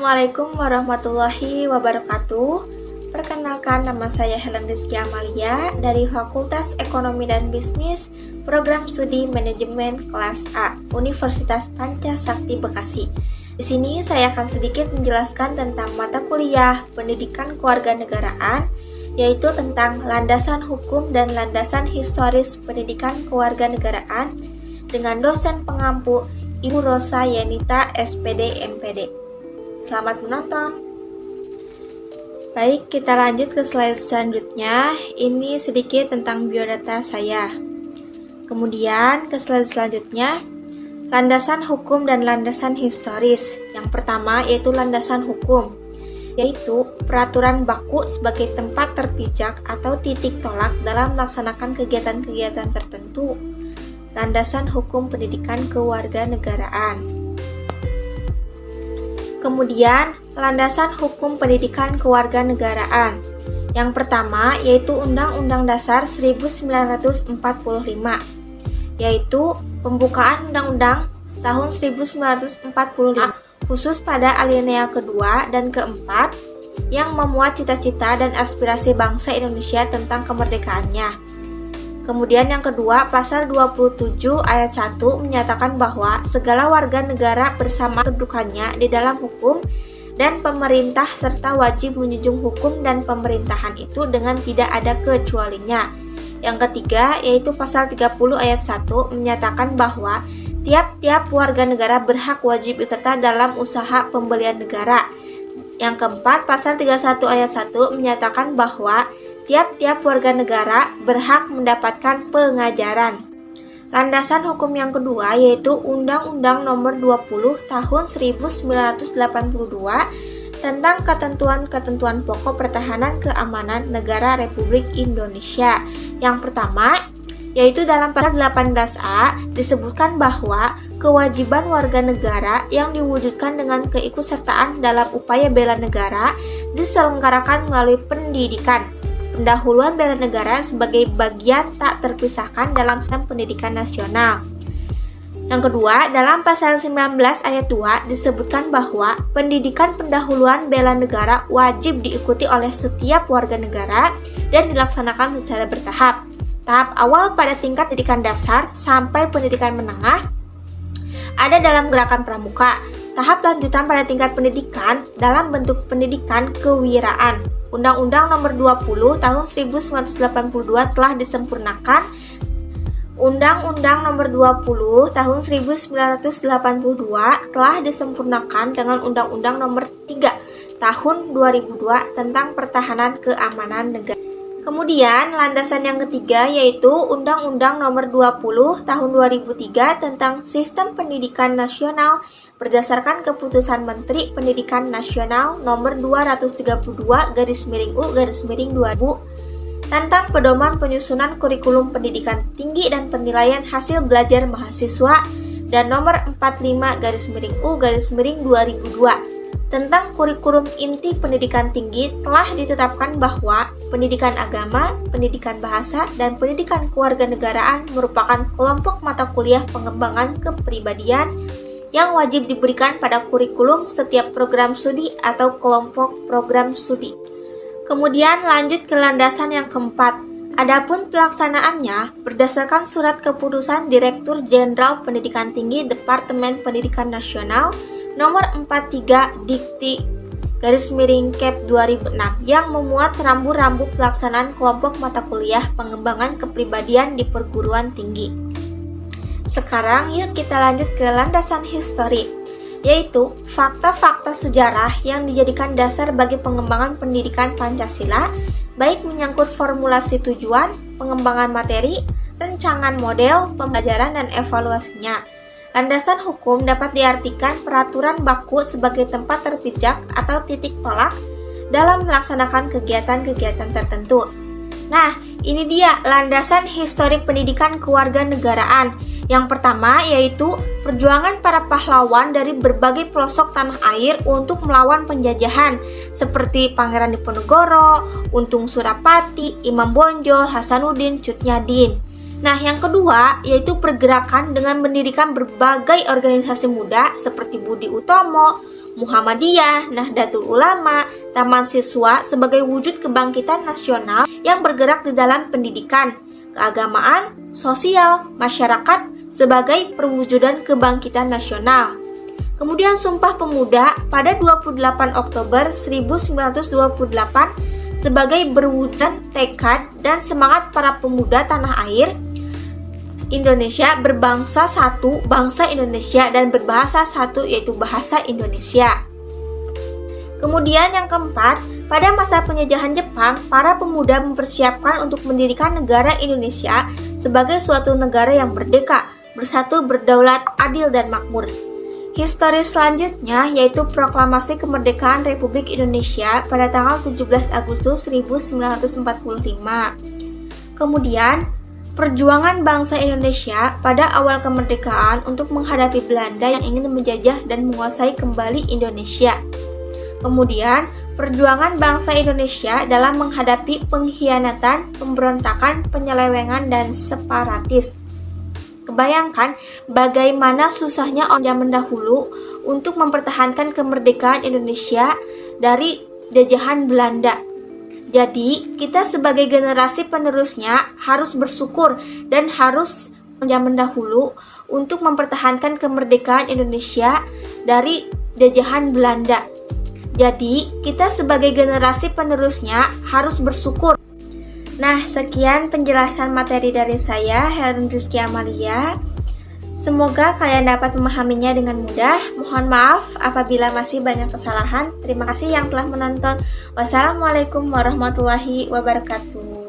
Assalamualaikum warahmatullahi wabarakatuh. Perkenalkan, nama saya Helen Rizky Amalia dari Fakultas Ekonomi dan Bisnis, Program Studi Manajemen Kelas A, Universitas Pancasakti Bekasi. Di sini saya akan sedikit menjelaskan tentang mata kuliah Pendidikan Kewarganegaraan, yaitu tentang landasan hukum dan landasan historis pendidikan kewarganegaraan dengan dosen pengampu Ibu Rosa Yenita SPD MPD. Selamat menonton. Baik, kita lanjut ke slide selanjutnya. Ini sedikit tentang biodata saya. Kemudian ke slide selanjutnya, landasan hukum dan landasan historis. Yang pertama yaitu landasan hukum, yaitu peraturan baku sebagai tempat terpijak atau titik tolak dalam melaksanakan kegiatan-kegiatan tertentu. Landasan hukum pendidikan kewarganegaraan. Kemudian, landasan hukum pendidikan kewarganegaraan. Yang pertama yaitu Undang-Undang Dasar 1945, yaitu pembukaan Undang-Undang tahun 1945 khusus pada alinea kedua dan keempat yang memuat cita-cita dan aspirasi bangsa Indonesia tentang kemerdekaannya. Kemudian yang kedua, pasal 27 ayat 1 menyatakan bahwa segala warga negara bersama kedudukannya di dalam hukum dan pemerintah serta wajib menjunjung hukum dan pemerintahan itu dengan tidak ada kecualinya. Yang ketiga, yaitu pasal 30 ayat 1 menyatakan bahwa tiap-tiap warga negara berhak wajib beserta dalam usaha pembelian negara. Yang keempat, pasal 31 ayat 1 menyatakan bahwa tiap-tiap warga negara berhak mendapatkan pengajaran. Landasan hukum yang kedua yaitu Undang-Undang Nomor 20 Tahun 1982 tentang ketentuan-ketentuan pokok pertahanan keamanan negara Republik Indonesia. Yang pertama yaitu dalam pasal 18A disebutkan bahwa kewajiban warga negara yang diwujudkan dengan keikutsertaan dalam upaya bela negara diselenggarakan melalui pendidikan. Pendahuluan bela negara sebagai bagian tak terpisahkan dalam sistem pendidikan nasional. Yang kedua, dalam pasal 19 ayat 2 disebutkan bahwa pendidikan pendahuluan bela negara wajib diikuti oleh setiap warga negara dan dilaksanakan secara bertahap. Tahap awal pada tingkat pendidikan dasar sampai pendidikan menengah ada dalam gerakan pramuka. Tahap lanjutan pada tingkat pendidikan dalam bentuk pendidikan kewiraan. Undang-Undang Nomor 20 Tahun 1982 telah disempurnakan. Undang-Undang Nomor 20 Tahun 1982 telah disempurnakan dengan Undang-Undang Nomor 3 Tahun 2002 tentang pertahanan keamanan negara. Kemudian, landasan yang ketiga yaitu Undang-Undang Nomor 20 Tahun 2003 tentang Sistem Pendidikan Nasional berdasarkan keputusan Menteri Pendidikan Nasional Nomor 232/U/2000 tentang pedoman penyusunan kurikulum pendidikan tinggi dan penilaian hasil belajar mahasiswa dan Nomor 45/U/2002 tentang kurikulum inti pendidikan tinggi telah ditetapkan bahwa pendidikan agama, pendidikan bahasa, dan pendidikan kewarganegaraan merupakan kelompok mata kuliah pengembangan kepribadian yang wajib diberikan pada kurikulum setiap program studi atau kelompok program studi. Kemudian lanjut ke landasan yang keempat. Adapun pelaksanaannya berdasarkan surat keputusan Direktur Jenderal Pendidikan Tinggi Departemen Pendidikan Nasional Nomor 43 Dikti _Cap 2006 yang memuat rambu-rambu pelaksanaan kelompok mata kuliah pengembangan kepribadian di perguruan tinggi. Sekarang yuk kita lanjut ke landasan histori, yaitu fakta-fakta sejarah yang dijadikan dasar bagi pengembangan pendidikan Pancasila, baik menyangkut formulasi tujuan, pengembangan materi, rancangan model, pembelajaran, dan evaluasinya. Landasan hukum dapat diartikan peraturan baku sebagai tempat terpijak atau titik tolak dalam melaksanakan kegiatan-kegiatan tertentu. Nah, ini dia landasan historik pendidikan kewarganegaraan. Yang pertama yaitu perjuangan para pahlawan dari berbagai pelosok tanah air untuk melawan penjajahan seperti Pangeran Diponegoro, Untung Surapati, Imam Bonjol, Hasanuddin, Cut Nyadin. Nah, yang kedua yaitu pergerakan dengan mendirikan berbagai organisasi muda seperti Budi Utomo, Muhammadiyah, Nahdlatul Ulama, Taman Siswa sebagai wujud kebangkitan nasional yang bergerak di dalam pendidikan, keagamaan, sosial, masyarakat sebagai perwujudan kebangkitan nasional. Kemudian Sumpah Pemuda pada 28 Oktober 1928 sebagai berwujudan tekad dan semangat para pemuda tanah air Indonesia berbangsa satu, bangsa Indonesia, dan berbahasa satu, yaitu bahasa Indonesia. Kemudian yang keempat, pada masa penjajahan Jepang, para pemuda mempersiapkan untuk mendirikan negara Indonesia sebagai suatu negara yang merdeka, bersatu, berdaulat, adil, dan makmur. Histori selanjutnya yaitu Proklamasi Kemerdekaan Republik Indonesia pada tanggal 17 Agustus 1945. Kemudian, perjuangan bangsa Indonesia pada awal kemerdekaan untuk menghadapi Belanda yang ingin menjajah dan menguasai kembali Indonesia. Kemudian, perjuangan bangsa Indonesia dalam menghadapi pengkhianatan, pemberontakan, penyelewengan, dan separatis. Kebayangkan bagaimana susahnya orang zaman dahulu untuk mempertahankan kemerdekaan Indonesia dari jajahan Belanda. Jadi, kita sebagai generasi penerusnya harus bersyukur dan harus zaman dahulu untuk mempertahankan kemerdekaan Indonesia dari jajahan Belanda. Jadi, kita sebagai generasi penerusnya harus bersyukur. Nah, sekian penjelasan materi dari saya, Helen Rizky Amalia. Semoga kalian dapat memahaminya dengan mudah. Mohon maaf apabila masih banyak kesalahan. Terima kasih yang telah menonton. Wassalamualaikum warahmatullahi wabarakatuh.